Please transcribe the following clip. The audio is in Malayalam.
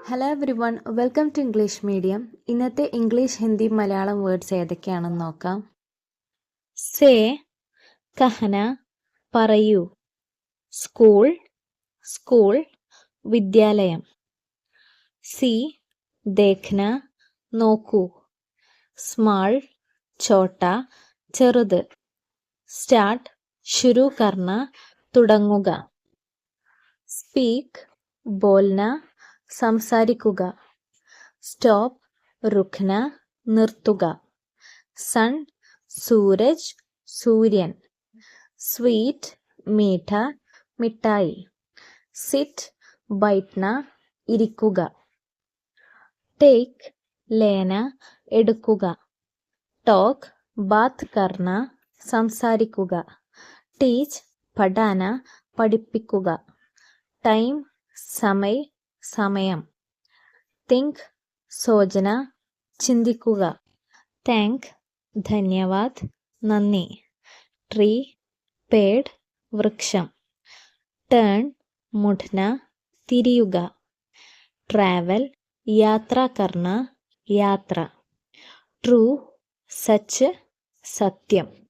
Hello everyone, welcome to English medium. ഇന്നത്തെ ഇംഗ്ലീഷ്, ഹിന്ദി, മലയാളം വേർഡ്സ് ഏതൊക്കെയാണെന്ന് നോക്കാം. സേ, കഹന, പറയൂ. സ്കൂൾ, സ്കൂൾ, വിദ്യാലയം. സി, ദേഖ്ന, നോക്കൂ. സ്മാൾ, ചോട്ട, ചെറുത്. സ്റ്റാർട്ട്, ശുരു കർണ, തുടങ്ങുക. സ്പീക്ക്, ബോൽന, സംസാരിക്കുക. സ്റ്റോപ്പ്, റുഖ്ന, നിർത്തുക. സൺ, സൂരജ്, സൂര്യൻ. സ്വീറ്റ്, മീഠ, മിഠായി. സിറ്റ്, ബൈഠ്ന, ഇരിക്കുക. ടേക്ക്, ലേന, എടുക്കുക. ടോക്ക്, ബാത് കർണ, സംസാരിക്കുക. ടീച്ച്, പഠാന, പഠിപ്പിക്കുക. ടൈം, സമയ്, സമയം. തിങ്ക്, സോചന, ചിന്തിക്കുക. താങ്ക്, ധന്യവാദ്, നന്ദി. ട്രീ, പേഡ്, വൃക്ഷം. ടേൺ, മുഡ്ന, തിരിയുക. ട്രാവൽ, യാത്ര കർണ, യാത്ര. ട്രൂ, സച്ച്, സത്യം.